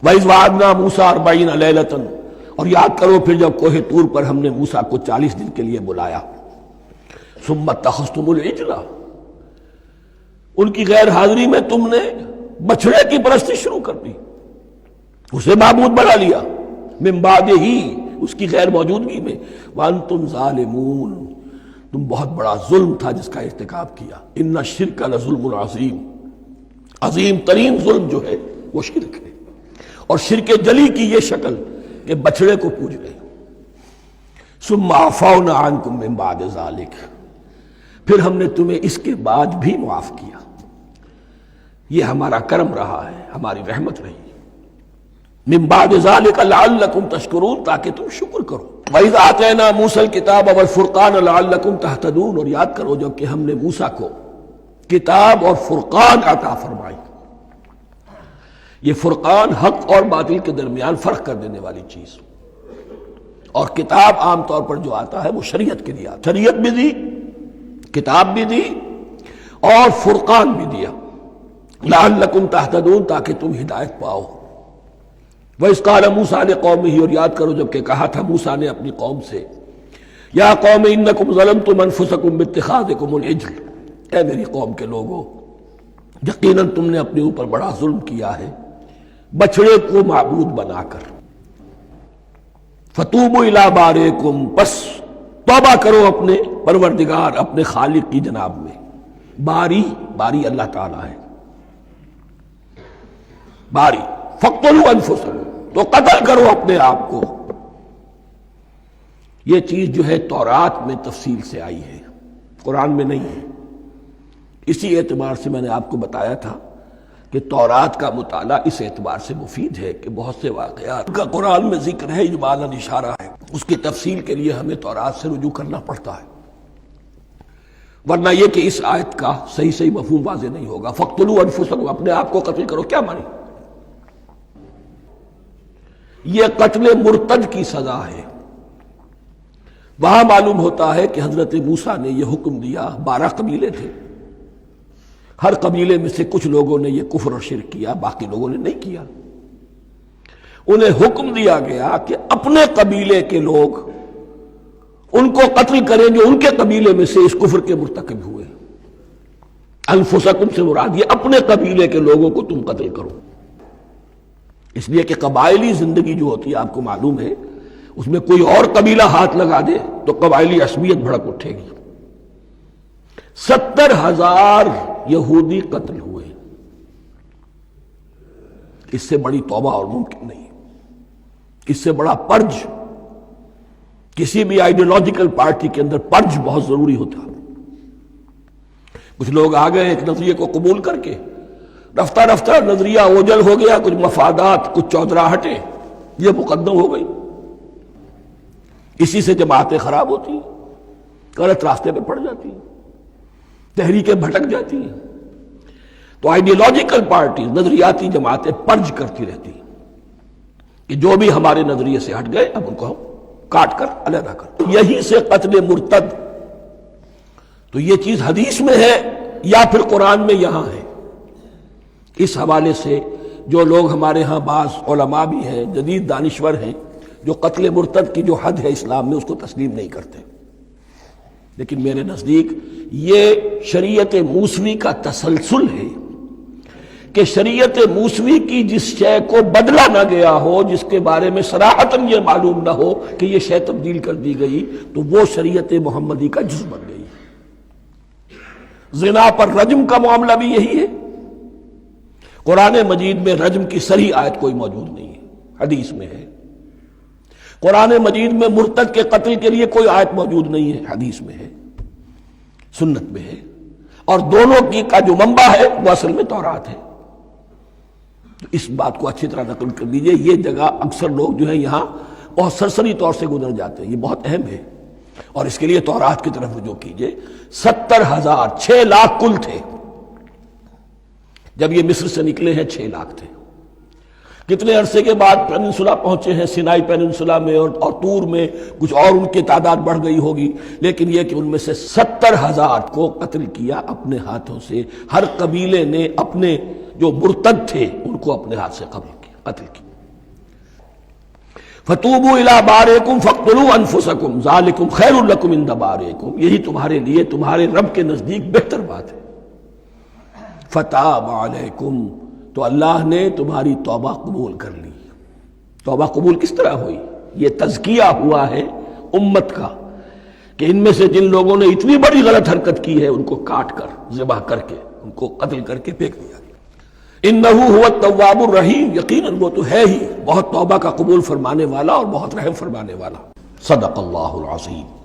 وَإِذْ وَعَدْنَا مُوسَىٰ 40 لَيْلَةً، اور یاد کرو پھر جب کوہ طور پر ہم نے موسیٰ کو 40 دن کے لیے بلایا. ثُمَّ اتَّخَذْتُمُ الْعِجْلَ، ان کی غیر حاضری میں تم نے بچھڑے کی پرستی شروع کر دی، اسے معبود بنا لیا. من بعدہ، اس کی غیر موجودگی میں. وَأَنْتُمْ ظَالِمُونَ، تم بہت بڑا ظلم تھا جس کا ارتکاب کیا. ان الشرک لظلم عظیم، عظیم ترین ظلم جو ہے وہ شرک ہے. اور شرک جلی کی یہ شکل کہ بچڑے کو پوج رہے. ثم عفونا عنکم من بعد ذلک، پھر ہم نے تمہیں اس کے بعد بھی معاف کیا. یہ ہمارا کرم رہا ہے، ہماری رحمت رہی. من بعد ذلک لعلکم تشکرون، تاکہ تم شکر کرو. وَإِذْ آتَيْنَا مُوسَى الْكِتَابَ وَالْفُرْقَانَ لَعَلَّكُمْ تَهْتَدُونَ، اور یاد کرو جب کہ ہم نے موسیٰ کو کتاب اور فرقان عطا فرمائی. یہ فرقان حق اور باطل کے درمیان فرق کر دینے والی چیز. اور کتاب عام طور پر جو آتا ہے وہ شریعت کے لیے آتا، شریعت بھی دی، کتاب بھی دی، اور فرقان بھی دیا. لعلکم تہتدون، تاکہ تم ہدایت پاؤ. وَإِذْ قَالَ مُوسَىٰ لِقَوْمِهِ، اور یاد کرو جب کہ کہا تھا موسیٰ نے اپنی قوم سے، یا قوم انکم ظلمتم انفسکم باتخاذکم العجل، اے میری قوم کے لوگو، یقیناً تم نے اپنے اوپر بڑا ظلم کیا ہے بچڑے کو معبود بنا کر. فَتُوبُوا إِلَىٰ بَارِئِكُمْ، پس توبہ کرو اپنے پروردگار، اپنے خالق کی جناب میں. باری، باری اللہ تعالیٰ ہے. باری فَاقْتُلُوا أَنفُسَكُمْ، تو قتل کرو اپنے آپ کو. یہ چیز جو ہے تورات میں تفصیل سے آئی ہے، قرآن میں نہیں ہے. اسی اعتبار سے میں نے آپ کو بتایا تھا کہ تورات کا مطالعہ اس اعتبار سے مفید ہے کہ بہت سے واقعات کا قرآن میں ذکر ہے، اجمالاً اشارہ ہے، اس کی تفصیل کے لیے ہمیں تورات سے رجوع کرنا پڑتا ہے. ورنہ یہ کہ اس آیت کا صحیح مفہوم واضح نہیں ہوگا. فَاقْتُلُوا أَنفُسَكُمْ، اپنے آپ کو قتل کرو، کیا مانی؟ یہ قتل مرتد کی سزا ہے. وہاں معلوم ہوتا ہے کہ حضرت موسیٰ نے یہ حکم دیا. 12 قبیلے تھے، ہر قبیلے میں سے کچھ لوگوں نے یہ کفر اور شرک کیا، باقی لوگوں نے نہیں کیا. انہیں حکم دیا گیا کہ اپنے قبیلے کے لوگ ان کو قتل کریں جو ان کے قبیلے میں سے اس کفر کے مرتکب ہوئے. انفسکم سے مراد یہ اپنے قبیلے کے لوگوں کو تم قتل کرو. اس لیے کہ قبائلی زندگی جو ہوتی ہے آپ کو معلوم ہے، اس میں کوئی اور قبیلہ ہاتھ لگا دے تو قبائلی عصبیت بھڑک اٹھے گی. 70,000 یہودی قتل ہوئے. اس سے بڑی توبہ اور ممکن نہیں، اس سے بڑا پرج. کسی بھی آئیڈیولوجیکل پارٹی کے اندر پرج بہت ضروری ہوتا. کچھ لوگ آ گئے ایک نظریے کو قبول کر کے، رفتہ رفتہ نظریہ اوجل ہو گیا، کچھ مفادات، کچھ چودراہٹیں یہ مقدم ہو گئی. اسی سے جماعتیں خراب ہوتی ہیں، غلط راستے پہ پڑ جاتی ہیں، تحریکیں بھٹک جاتی ہیں. تو آئیڈیولوجیکل پارٹی، نظریاتی جماعتیں پرج کرتی رہتی ہیں کہ جو بھی ہمارے نظریے سے ہٹ گئے اب ان کو ہم کاٹ کر علیحدہ کر. یہی سے قتل مرتد. تو یہ چیز حدیث میں ہے یا پھر قرآن میں یہاں ہے. اس حوالے سے جو لوگ ہمارے ہاں بعض علماء بھی ہیں، جدید دانشور ہیں، جو قتل مرتد کی جو حد ہے اسلام میں اس کو تسلیم نہیں کرتے. لیکن میرے نزدیک یہ شریعت موسوی کا تسلسل ہے کہ شریعت موسوی کی جس شے کو بدلا نہ گیا ہو، جس کے بارے میں صراحتاً یہ معلوم نہ ہو کہ یہ شے تبدیل کر دی گئی، تو وہ شریعت محمدی کا جز بن گئی. زنا پر رجم کا معاملہ بھی یہی ہے. قرآن مجید میں رجم کی صریح آیت کوئی موجود نہیں ہے، حدیث میں ہے. قرآن مجید میں مرتد کے قتل کے لیے کوئی آیت موجود نہیں ہے، حدیث میں ہے، سنت میں ہے. اور دونوں کی کا جو منبع ہے وہ اصل میں تورات ہے. تو اس بات کو اچھی طرح نقل کر لیجئے. یہ جگہ اکثر لوگ جو ہیں یہاں بہت سرسری طور سے گزر جاتے ہیں، یہ بہت اہم ہے. اور اس کے لیے تورات کی طرف رجوع کیجئے. 70,000، 6 لاکھ کل تھے. جب یہ مصر سے نکلے ہیں 6 لاکھ تھے. کتنے عرصے کے بعد پیننسولا پہنچے ہیں، سینائی پیننسولا میں اور طور میں کچھ اور ان کی تعداد بڑھ گئی ہوگی. لیکن یہ کہ ان میں سے 70,000 کو قتل کیا اپنے ہاتھوں سے. ہر قبیلے نے اپنے جو مرتد تھے ان کو اپنے ہاتھ سے قتل کیا. فتوبوا الی بارئکم فاقتلوا انفسکم ذالکم خیر لکم عند بارئکم، یہی تمہارے لیے تمہارے رب کے نزدیک بہتر بات ہے۔ فتاب علیکم، تو اللہ نے تمہاری توبہ قبول کر لی۔ توبہ قبول کس طرح ہوئی؟ یہ تزکیہ ہوا ہے امت کا کہ ان میں سے جن لوگوں نے اتنی بڑی غلط حرکت کی ہے ان کو کاٹ کر، ذبح کر کے، ان کو قتل کر کے پھینک دیا گیا۔ انہ هو التواب الرحیم، یقیناً وہ تو ہے ہی بہت توبہ کا قبول فرمانے والا اور بہت رحم فرمانے والا۔ صدق اللہ العظیم۔